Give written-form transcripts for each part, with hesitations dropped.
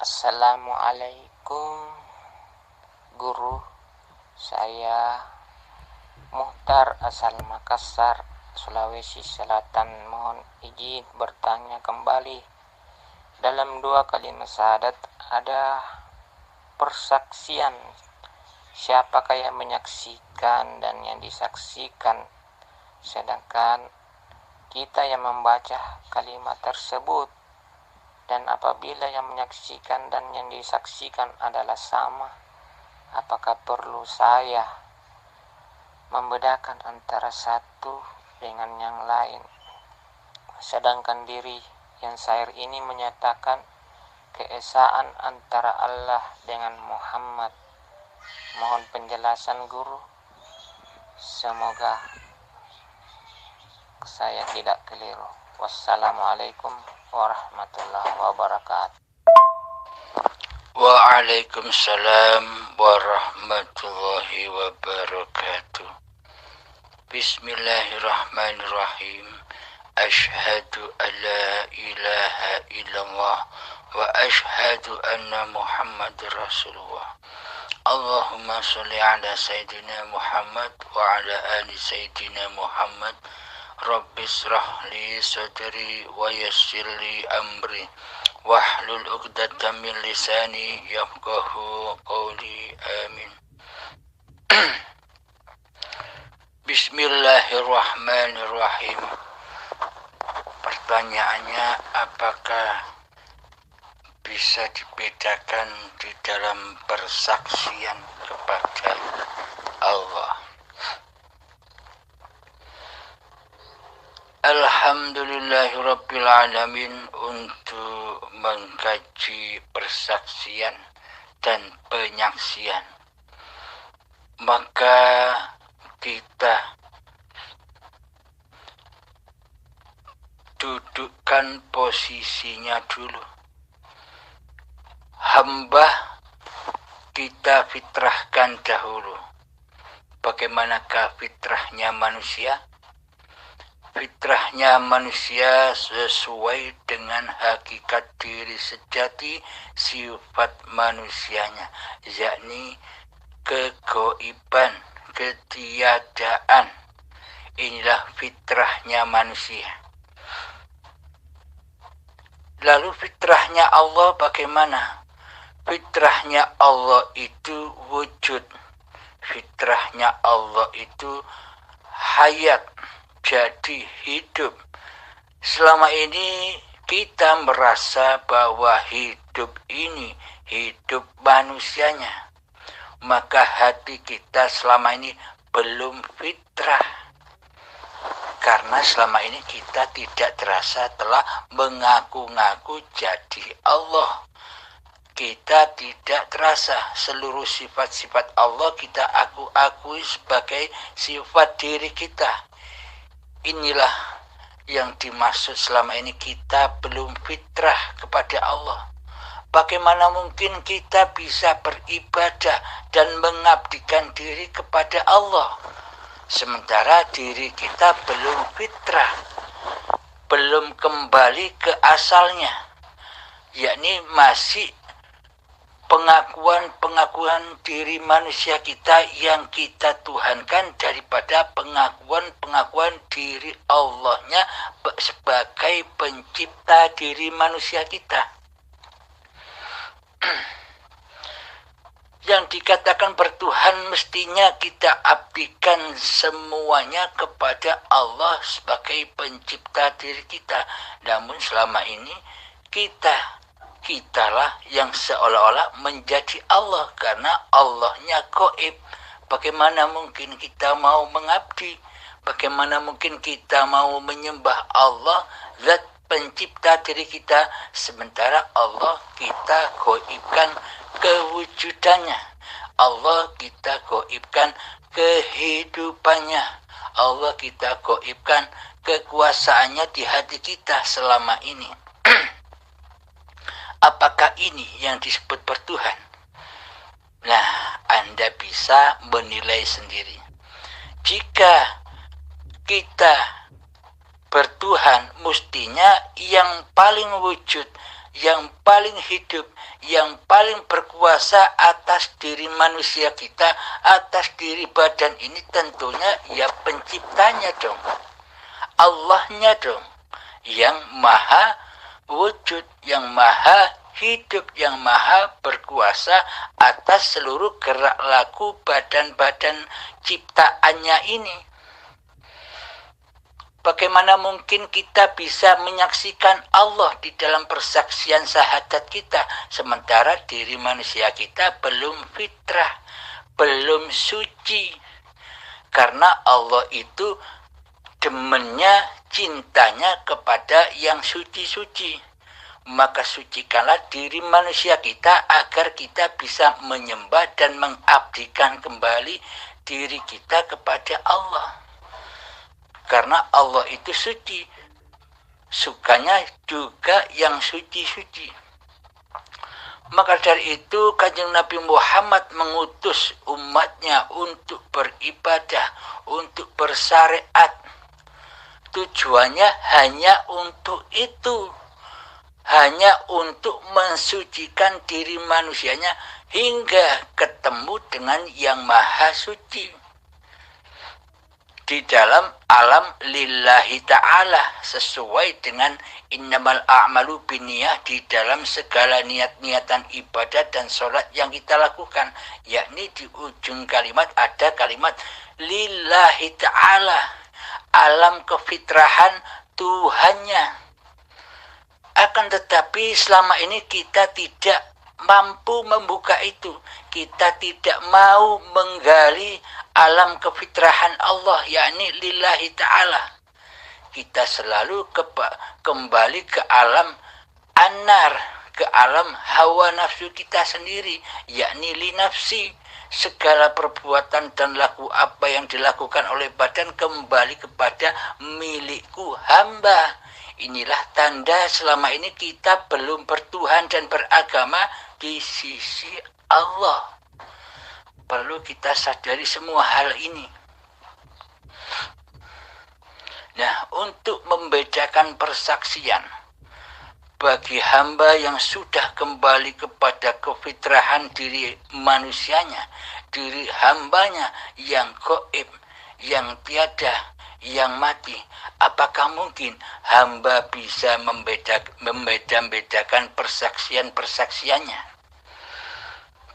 Assalamualaikum guru, saya Muhtar asal Makassar, Sulawesi Selatan. Mohon izin bertanya kembali. Dalam 2 kalimat syahadat ada persaksian. Siapakah yang menyaksikan dan yang disaksikan? Sedangkan kita yang membaca kalimat tersebut. Dan apabila yang menyaksikan dan yang disaksikan adalah sama, apakah perlu saya membedakan antara satu dengan yang lain? Sedangkan diri yang syair ini menyatakan keesaan antara Allah dengan Muhammad. Mohon penjelasan guru. Semoga saya tidak keliru. Wassalamualaikum warahmatullahi wabarakatuh. Waalaikumsalam warahmatullahi wabarakatuh. Bismillahirrahmanirrahim. Ashhadu an la ilaha illallah wa ashhadu anna Muhammadar Rasulullah. Allahumma sholli ala Sayyidina Muhammad wa ala ali Sayyidina Muhammad. Rabbi shrah li sadri wa yassir li amri wahlul 'uqdatam min lisani yafqahu qawli. Amin. Bismillahirrahmanirrahim. Pertanyaannya, apakah bisa dibedakan di dalam persaksian kepada Allah? Alhamdulillahirabbil alamin. Untuk mengkaji persaksian dan penyaksian, maka kita dudukkan posisinya dulu. Hamba kita fitrahkan dahulu. Bagaimanakah fitrahnya manusia? Fitrahnya manusia sesuai dengan hakikat diri sejati sifat manusianya, yakni kegoiban, ketiadaan. Inilah fitrahnya manusia. Lalu fitrahnya Allah bagaimana? Fitrahnya Allah itu wujud. Fitrahnya Allah itu hayat, jadi hidup. Selama ini kita merasa bahwa hidup ini hidup manusianya, maka hati kita selama ini belum fitrah. Karena selama ini kita tidak terasa telah mengaku-ngaku jadi Allah. Kita tidak terasa seluruh sifat-sifat Allah kita akui sebagai sifat diri kita. Inilah yang dimaksud selama ini kita belum fitrah kepada Allah. Bagaimana mungkin kita bisa beribadah dan mengabdikan diri kepada Allah, sementara diri kita belum fitrah, belum kembali ke asalnya, yakni masih pengakuan diri manusia kita yang kita tuhankan daripada pengakuan diri Allahnya sebagai pencipta diri manusia kita. Yang dikatakan bertuhan mestinya kita abdikan semuanya kepada Allah sebagai pencipta diri kita. Namun selama ini kitalah yang seolah-olah menjadi Allah karena Allahnya gaib. Bagaimana mungkin kita mau mengabdi? Bagaimana mungkin kita mau menyembah Allah, zat pencipta diri kita, sementara Allah kita gaibkan kewujudannya. Allah kita gaibkan kehidupannya. Allah kita gaibkan kekuasaannya di hati kita selama ini. Apakah ini yang disebut bertuhan? Nah, Anda bisa menilai sendiri. Jika kita bertuhan, mestinya yang paling wujud yang paling hidup, yang paling berkuasa atas diri manusia kita, atas diri badan ini tentunya ya penciptanya dong. Allahnya dong, yang maha wujud, yang maha hidup, yang maha berkuasa atas seluruh gerak laku badan-badan ciptaannya ini. Bagaimana mungkin kita bisa menyaksikan Allah di dalam persaksian syahadat kita, sementara diri manusia kita belum fitrah, belum suci. Karena Allah itu demennya, cintanya kepada yang suci-suci. Maka sucikanlah diri manusia kita agar kita bisa menyembah dan mengabdikan kembali diri kita kepada Allah. Karena Allah itu suci, sukanya juga yang suci-suci. Maka dari itu Kanjeng Nabi Muhammad mengutus umatnya untuk beribadah, untuk bersyariat. Tujuannya hanya untuk itu, hanya untuk mensucikan diri manusianya hingga ketemu dengan yang maha suci. Di dalam alam lillahi ta'ala, sesuai dengan innamal a'malu binniyah, di dalam segala niat-niatan ibadah dan sholat yang kita lakukan, yakni di ujung kalimat ada kalimat lillahi ta'ala, alam kefitrahan Tuhannya. Akan tetapi selama ini kita tidak mampu membuka itu, kita tidak mau menggali alam kefitrahan Allah, yakni lillahi ta'ala. Kita selalu kembali ke alam anar, ke alam hawa nafsu kita sendiri, yakni li nafsi. Segala perbuatan dan laku apa yang dilakukan oleh badan kembali kepada milikku hamba. Inilah tanda selama ini kita belum bertuhan dan beragama di sisi Allah. Perlu kita sadari semua hal ini. Nah, untuk membedakan persaksian bagi hamba yang sudah kembali kepada kefitrahan diri manusianya, diri hambanya yang gaib, yang tiada, yang mati, apakah mungkin hamba bisa membeda-bedakan persaksian-persaksiannya?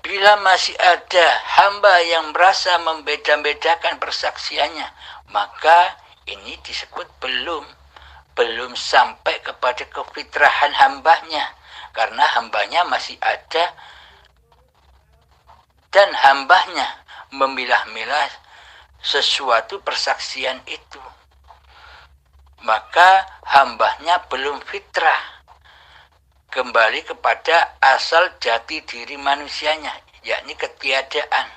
Bila masih ada hamba yang merasa membeda-bedakan persaksiannya, maka ini disebut belum sampai kepada kefitrahan hambanya, karena hambanya masih ada dan hambanya memilah-milah sesuatu persaksian itu. Maka hambanya belum fitrah, kembali kepada asal jati diri manusianya, yakni ketiadaan,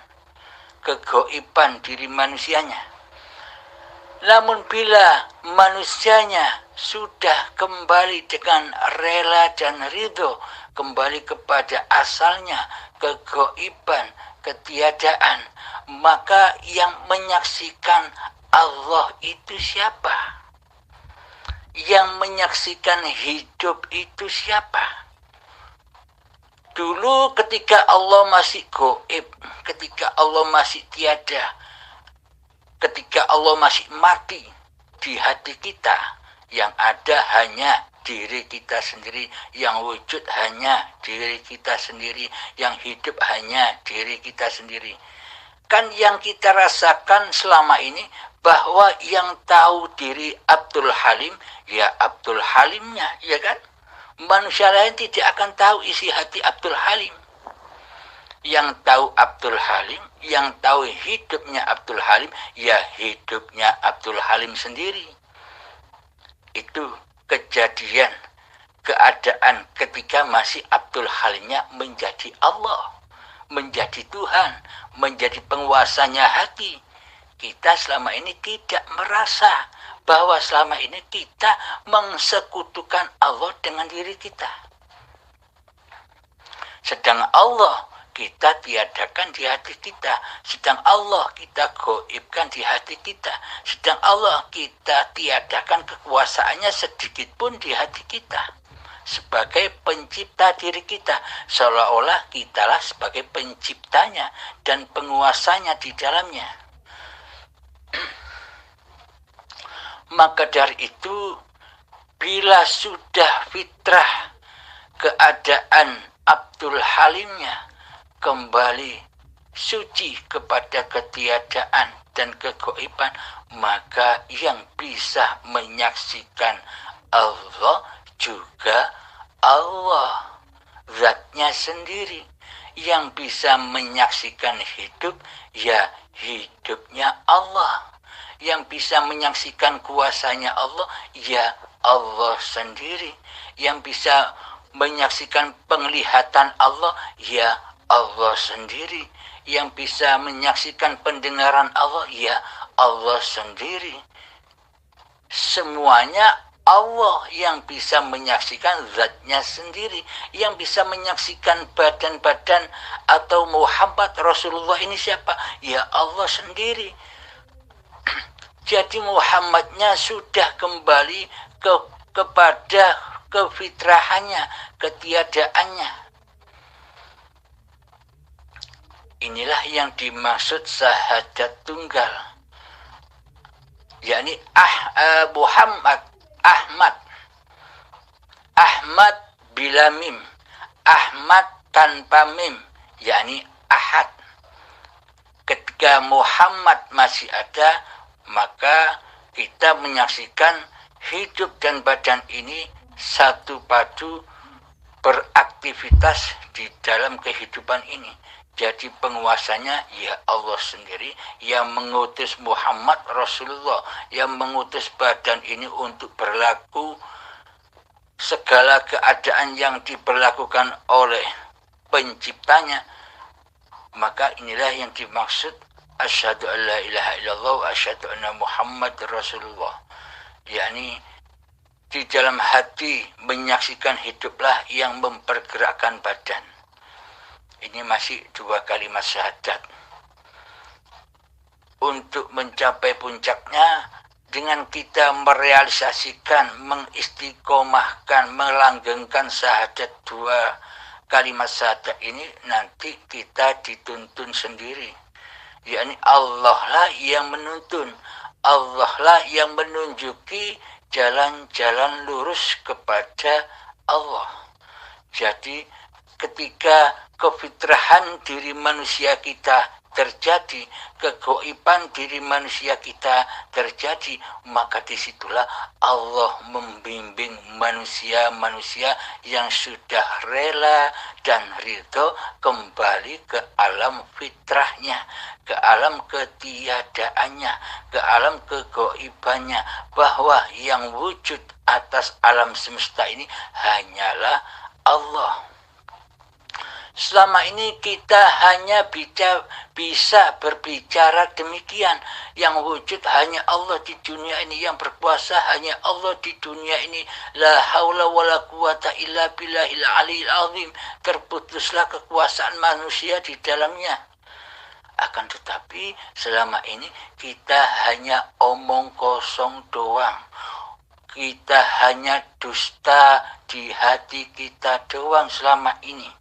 kegoiban diri manusianya. Namun bila manusianya sudah kembali dengan rela dan ridho, kembali kepada asalnya, kegoiban, ketiadaan, maka yang menyaksikan Allah itu siapa? Yang menyaksikan hidup itu siapa? Dulu ketika Allah masih gaib, ketika Allah masih tiada, ketika Allah masih mati di hati kita, yang ada hanya diri kita sendiri, yang wujud hanya diri kita sendiri, yang hidup hanya diri kita sendiri. Kan yang kita rasakan selama ini bahwa yang tahu diri Abdul Halim, ya Abdul Halimnya, ya kan? Manusia lain tidak akan tahu isi hati Abdul Halim. Yang tahu Abdul Halim, yang tahu hidupnya Abdul Halim, ya hidupnya Abdul Halim sendiri. Itu kejadian, keadaan ketika masih Abdul Halimnya menjadi Allah, menjadi Tuhan, menjadi penguasanya hati. Kita selama ini tidak merasa bahwa selama ini kita mengsekutukan Allah dengan diri kita. Sedang Allah kita tiadakan di hati kita. Sedang Allah kita gaibkan di hati kita. Sedang Allah kita tiadakan kekuasaannya sedikit pun di hati kita. sebagai pencipta diri kita, seolah-olah kitalah sebagai penciptanya dan penguasanya di dalamnya. Maka dari itu, bila sudah fitrah keadaan Abdul Halimnya kembali suci kepada ketiadaan dan kegoiban, maka yang bisa menyaksikan Allah juga Allah, zatnya sendiri. Yang bisa menyaksikan hidup, ya hidupnya Allah. Yang bisa menyaksikan kuasanya Allah, ya Allah sendiri. Yang bisa menyaksikan penglihatan Allah, ya Allah sendiri. Yang bisa menyaksikan pendengaran Allah, ya Allah sendiri. Semuanya Allah yang bisa menyaksikan zatnya sendiri. Yang bisa menyaksikan badan-badan atau Muhammad Rasulullah ini siapa? Ya Allah sendiri. Jadi Muhammadnya sudah kembali kepada kefitrahannya, ketiadaannya. Inilah yang dimaksud syahadat tunggal, yakni Ahmad bila mim, Ahmad tanpa mim, yakni Ahad. Ketika Muhammad masih ada, maka kita menyaksikan hidup dan badan ini satu padu beraktivitas di dalam kehidupan ini. Jadi penguasanya ya Allah sendiri, yang mengutus Muhammad Rasulullah, yang mengutus badan ini untuk berlaku segala keadaan yang diperlakukan oleh penciptanya. Maka inilah yang dimaksud asyhadu an la ilaha illallah wa asyhadu anna Muhammad Rasulullah. Yakni di dalam hati menyaksikan hiduplah yang mempergerakkan badan. Ini masih dua kalimat syahadat. Untuk mencapai puncaknya, dengan kita merealisasikan, mengistiqomahkan, melanggengkan syahadat dua kalimat syahadat ini, nanti kita dituntun sendiri. Yakni Allah lah yang menuntun, Allah lah yang menunjuki jalan-jalan lurus kepada Allah. Jadi ketika kefitrahan diri manusia kita terjadi, kegoiban diri manusia kita terjadi, maka disitulah Allah membimbing manusia-manusia yang sudah rela dan ridho kembali ke alam fitrahnya, ke alam ketiadaannya, ke alam kegoibannya, bahwa yang wujud atas alam semesta ini hanyalah Allah. Selama ini kita hanya bisa berbicara demikian. Yang wujud hanya Allah di dunia ini, yang berkuasa hanya Allah di dunia ini. La haula wa la quwata illa billahil aliyil azim. Terputuslah kekuasaan manusia di dalamnya. Akan tetapi selama ini kita hanya omong kosong doang. Kita hanya dusta di hati kita doang selama ini.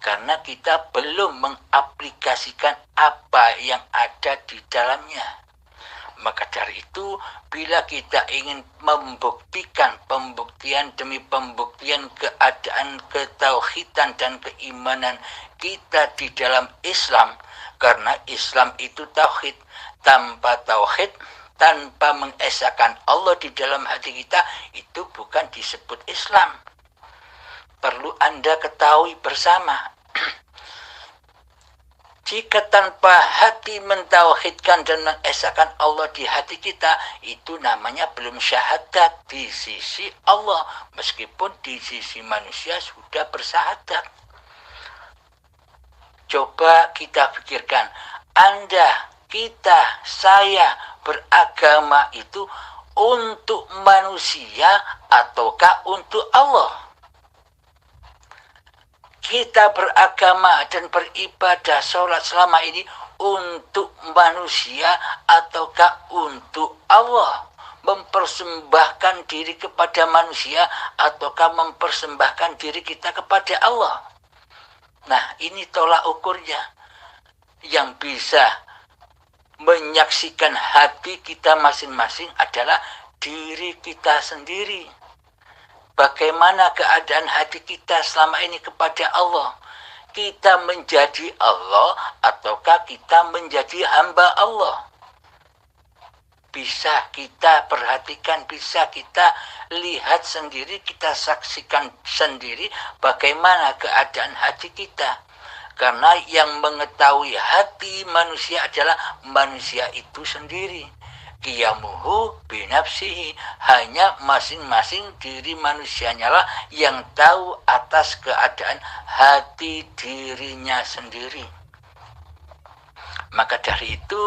Karena kita belum mengaplikasikan apa yang ada di dalamnya. Maka dari itu, bila kita ingin membuktikan pembuktian demi pembuktian keadaan ketauhidan dan keimanan kita di dalam Islam, karena Islam itu tauhid. Tanpa tauhid, tanpa mengesahkan Allah di dalam hati kita, itu bukan disebut Islam. Perlu Anda ketahui bersama. Jika tanpa hati mentauhidkan dan mengesahkan Allah di hati kita, itu namanya belum syahadat di sisi Allah. Meskipun di sisi manusia sudah bersyahadat. Coba kita pikirkan. Anda, kita, saya beragama itu untuk manusia ataukah untuk Allah? Kita beragama dan beribadah sholat selama ini untuk manusia ataukah untuk Allah? mempersembahkan diri kepada manusia ataukah mempersembahkan diri kita kepada Allah. Nah, ini tolak ukurnya. Yang bisa menyaksikan hati kita masing-masing adalah diri kita sendiri. Bagaimana keadaan hati kita selama ini kepada Allah? Kita menjadi Allah ataukah kita menjadi hamba Allah? Bisa kita perhatikan, bisa kita lihat sendiri, kita saksikan sendiri bagaimana keadaan hati kita. Karena yang mengetahui hati manusia adalah manusia itu sendiri. Qiyamuhu binafsihi, hanya masing-masing diri manusianya lah yang tahu atas keadaan hati dirinya sendiri. Maka dari itu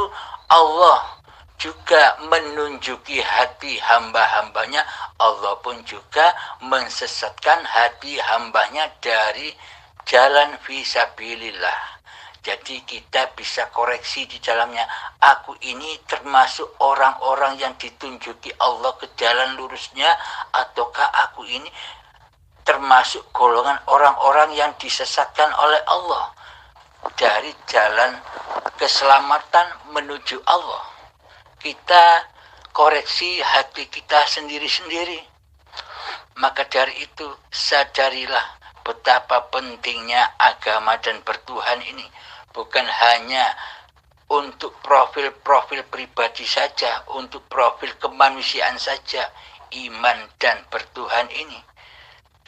Allah juga menunjuki hati hamba-hambanya. Allah pun juga mensesatkan hati hambanya dari jalan fisabilillah. Jadi kita bisa koreksi di dalamnya. Aku ini termasuk orang-orang yang ditunjuki Allah ke jalan lurusnya, ataukah aku ini termasuk golongan orang-orang yang disesatkan oleh Allah dari jalan keselamatan menuju Allah. Kita koreksi hati kita sendiri-sendiri. Maka dari itu sadarilah betapa pentingnya agama dan bertuhan ini. Bukan hanya untuk profil-profil pribadi saja, untuk profil kemanusiaan saja, iman dan bertuhan ini.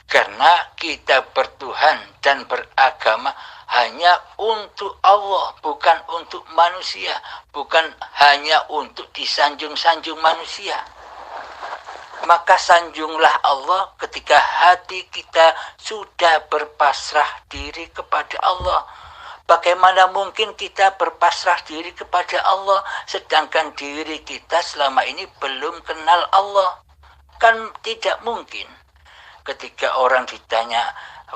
Karena kita bertuhan dan beragama hanya untuk Allah, bukan untuk manusia, bukan hanya untuk disanjung-sanjung manusia. Maka sanjunglah Allah ketika hati kita sudah berpasrah diri kepada Allah. Bagaimana mungkin kita berpasrah diri kepada Allah sedangkan diri kita selama ini belum kenal Allah? Kan tidak mungkin. Ketika orang ditanya,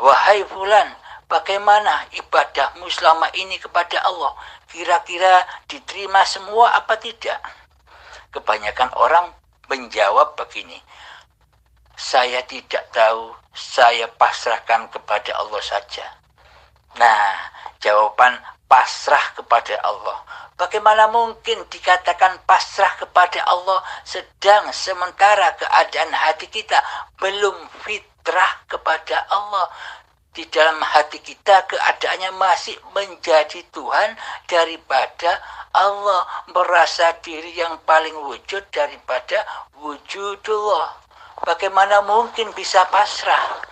wahai fulan, bagaimana ibadahmu selama ini kepada Allah? Kira-kira diterima semua apa tidak? Kebanyakan orang menjawab begini, saya tidak tahu, saya pasrahkan kepada Allah saja. Nah, jawaban pasrah kepada Allah. Bagaimana mungkin dikatakan pasrah kepada Allah sedang sementara keadaan hati kita belum fitrah kepada Allah? Di dalam hati kita keadaannya masih menjadi Tuhan daripada Allah, merasa diri yang paling wujud daripada wujudullah. Bagaimana mungkin bisa pasrah?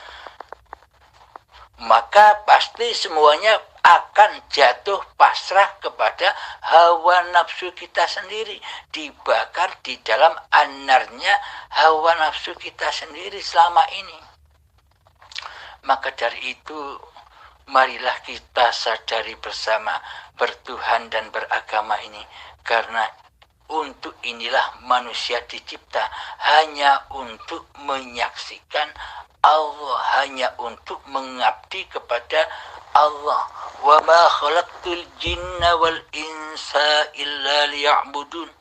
Maka pasti semuanya akan jatuh pasrah kepada hawa nafsu kita sendiri, dibakar di dalam anarnya hawa nafsu kita sendiri selama ini. Maka dari itu marilah kita sadari bersama bertuhan dan beragama ini, karena untuk inilah manusia dicipta, hanya untuk menyaksikan Allah, hanya untuk mengabdi kepada Allah. Wa ma khalaqtul jinna wal insa illa liya'budun.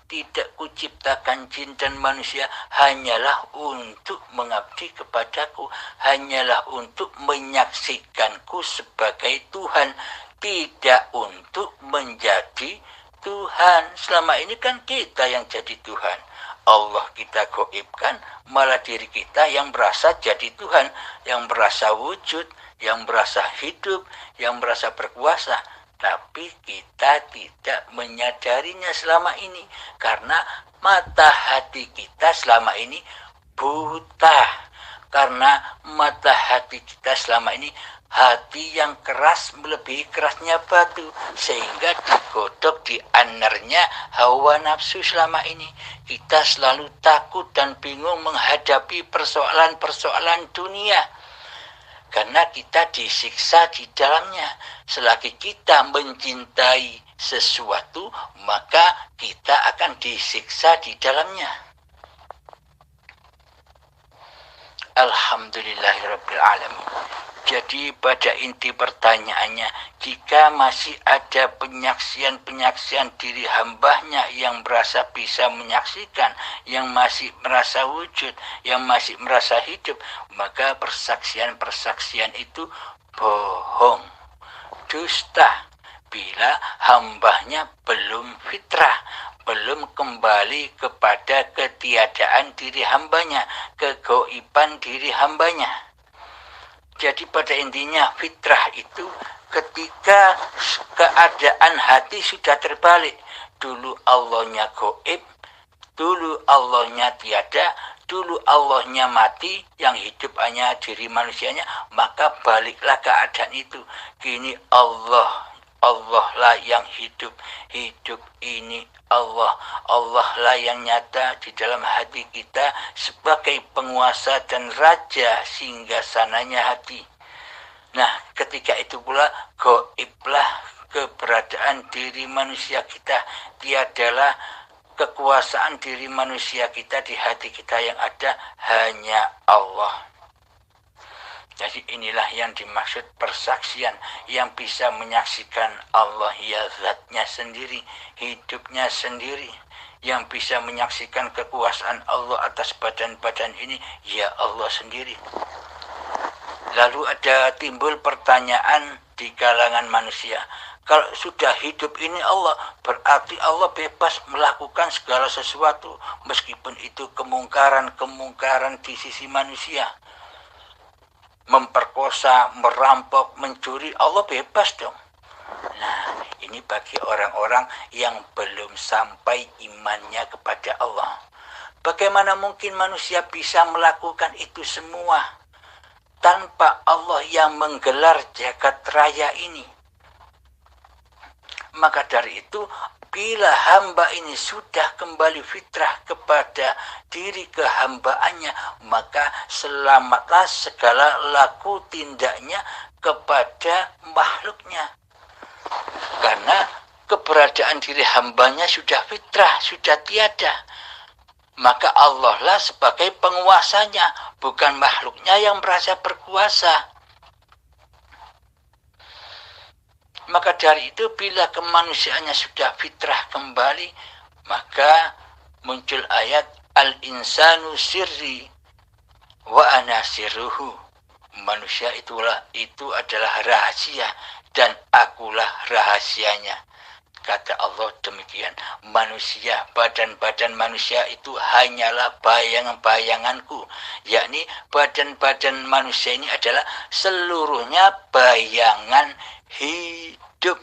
Tidak kuciptakan jin dan manusia hanyalah untuk mengabdi kepadaku, hanyalah untuk menyaksikanku sebagai Tuhan, tidak untuk menjadi Tuhan. Selama ini kan kita yang jadi Tuhan. Allah kita gaibkan, malah diri kita yang berasa jadi Tuhan, yang berasa wujud, yang berasa hidup, yang berasa berkuasa. Tapi kita tidak menyadarinya selama ini, karena mata hati kita selama ini buta. Karena mata hati kita selama ini hati yang keras melebihi kerasnya batu, sehingga digodok di anarnya hawa nafsu selama ini. Kita selalu takut dan bingung menghadapi persoalan-persoalan dunia, karena kita disiksa di dalamnya. Selagi kita mencintai sesuatu, maka kita akan disiksa di dalamnya. Alhamdulillahirabbil alamin. Jadi pada inti pertanyaannya, jika masih ada penyaksian-penyaksian diri hambanya yang merasa bisa menyaksikan, yang masih merasa wujud, yang masih merasa hidup, maka persaksian-persaksian itu bohong, dusta. Bila hambanya belum fitrah, belum kembali kepada ketiadaan diri hambanya, kegoiban diri hambanya. Jadi pada intinya fitrah itu ketika keadaan hati sudah terbalik. Dulu Allahnya goib, dulu Allahnya tiada, dulu Allahnya mati, yang hidup hanya diri manusianya, maka baliklah keadaan itu. Kini Allah lah yang hidup, hidup ini Allah lah yang nyata di dalam hati kita sebagai penguasa dan raja singgasananya hati. Nah, ketika itu pula goiblah keberadaan diri manusia kita, tiadalah kekuasaan diri manusia kita di hati kita, yang ada hanya Allah. Jadi inilah yang dimaksud persaksian, yang bisa menyaksikan Allah ya zatnya sendiri, hidupnya sendiri, yang bisa menyaksikan kekuasaan Allah atas badan-badan ini ya Allah sendiri. Lalu ada timbul pertanyaan di kalangan manusia, kalau sudah hidup ini Allah, berarti Allah bebas melakukan segala sesuatu, meskipun itu kemungkaran di sisi manusia. Memperkosa, merampok, mencuri, Allah bebas dong. Nah, ini bagi orang-orang yang belum sampai imannya kepada Allah. Bagaimana mungkin manusia bisa melakukan itu semua tanpa Allah yang menggelar jagat raya ini? Maka dari itu, bila hamba ini sudah kembali fitrah kepada diri kehambaannya, maka selamatlah segala laku tindaknya kepada makhluknya. Karena keberadaan diri hambanya sudah fitrah, sudah tiada. Maka Allah lah sebagai penguasanya, bukan makhluknya yang merasa berkuasa. Maka dari itu bila kemanusiaannya sudah fitrah kembali, maka muncul ayat al-insanu sirri wa ana sirruhu. Manusia itu adalah rahasia dan akulah rahasianya. Kata Allah demikian, manusia, badan-badan manusia itu hanyalah bayangan-bayanganku. Yakni badan-badan manusia ini adalah seluruhnya bayangan hidup.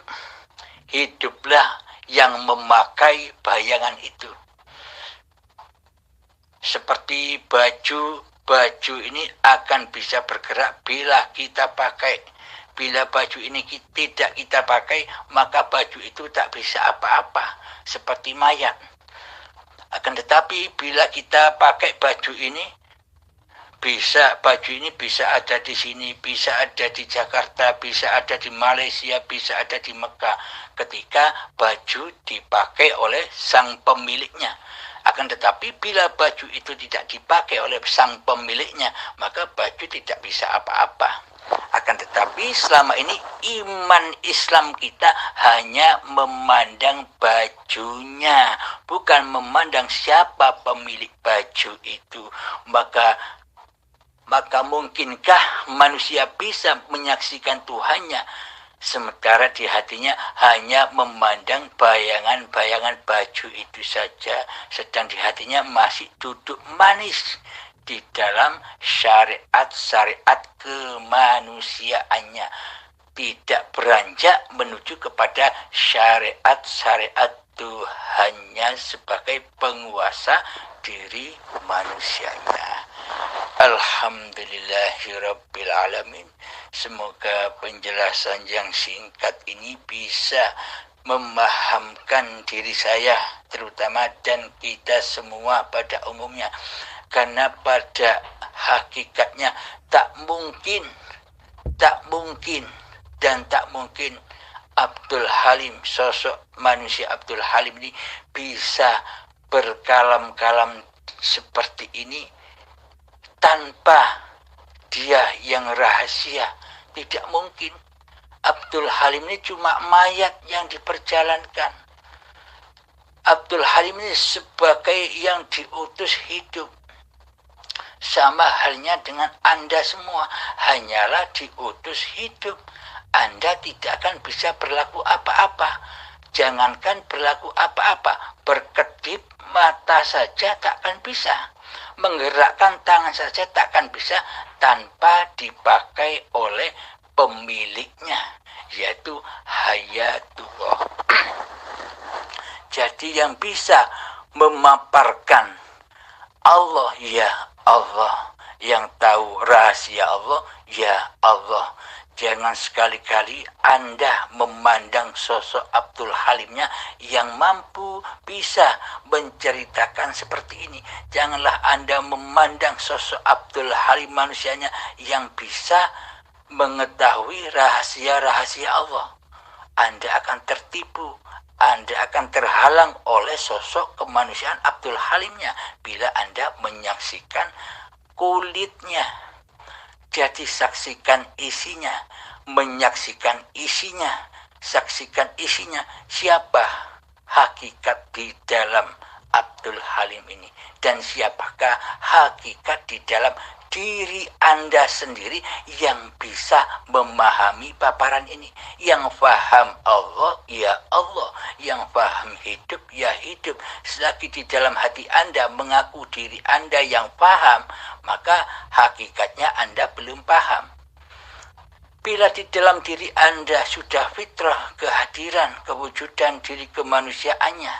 Hiduplah yang memakai bayangan itu. Seperti baju ini akan bisa bergerak bila kita pakai. Bila baju ini tidak kita pakai, maka baju itu tak bisa apa-apa, seperti mayat. Akan tetapi bila kita pakai baju ini bisa ada di sini, bisa ada di Jakarta, bisa ada di Malaysia, bisa ada di Mekah, ketika baju dipakai oleh sang pemiliknya. Akan tetapi bila baju itu tidak dipakai oleh sang pemiliknya, maka baju tidak bisa apa-apa. Akan tetapi selama ini iman Islam kita hanya memandang bajunya, bukan memandang siapa pemilik baju itu. Maka mungkinkah manusia bisa menyaksikan Tuhannya, sementara di hatinya hanya memandang bayangan-bayangan baju itu saja, sedang di hatinya masih duduk manis di dalam syariat kemanusiaannya, tidak beranjak menuju kepada syariat Tuhannya sebagai penguasa diri manusianya. Alhamdulillahirabbil alamin. Semoga penjelasan yang singkat ini bisa memahamkan diri saya terutama dan kita semua pada umumnya. Karena pada hakikatnya tak mungkin Abdul Halim, sosok manusia Abdul Halim ini bisa berkalam-kalam seperti ini tanpa dia yang rahasia, Tidak mungkin. Abdul Halim ini cuma mayat yang diperjalankan. Abdul Halim ini sebagai yang diutus hidup. Sama halnya dengan Anda semua, hanyalah diutus hidup. Anda tidak akan bisa berlaku apa-apa. Jangankan berlaku apa-apa, berkedip mata saja takkan bisa. Menggerakkan tangan saja takkan bisa tanpa dipakai oleh pemiliknya, yaitu Hayatullah. Jadi yang bisa memaparkan Allah, ya Allah. Yang tahu rahasia Allah, ya Allah. Jangan sekali-kali Anda memandang sosok Abdul Halimnya yang mampu bisa menceritakan seperti ini. Janganlah Anda memandang sosok Abdul Halim manusianya yang bisa mengetahui rahasia-rahasia Allah. Anda akan tertipu, Anda akan terhalang oleh sosok kemanusiaan Abdul Halimnya bila Anda menyaksikan kulitnya. Jadi saksikan isinya, menyaksikan isinya, saksikan isinya. Siapa hakikat di dalam Abdul Halim ini? Dan siapakah hakikat di dalam diri Anda sendiri yang bisa memahami paparan ini? Yang paham Allah, ya Allah. Yang paham hidup, ya hidup. Selagi di dalam hati Anda mengaku diri Anda yang paham, maka hakikatnya Anda belum paham. Bila di dalam diri Anda sudah fitrah kehadiran, kewujudan diri kemanusiaannya,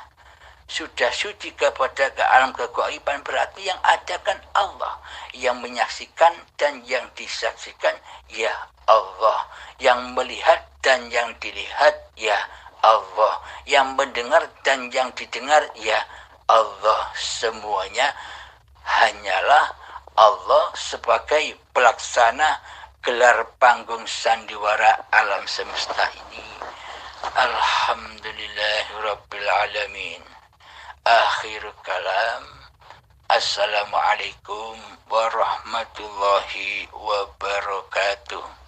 sudah suci kepada ke alam kegaiban, berarti yang ada kan Allah. Yang menyaksikan dan yang disaksikan, ya Allah. Yang melihat dan yang dilihat, ya Allah. Yang mendengar dan yang didengar, ya Allah. Semuanya hanyalah Allah sebagai pelaksana gelar panggung sandiwara alam semesta ini. Alhamdulillahirabbil alamin. Akhir kalam. Assalamualaikum warahmatullahi wabarakatuh.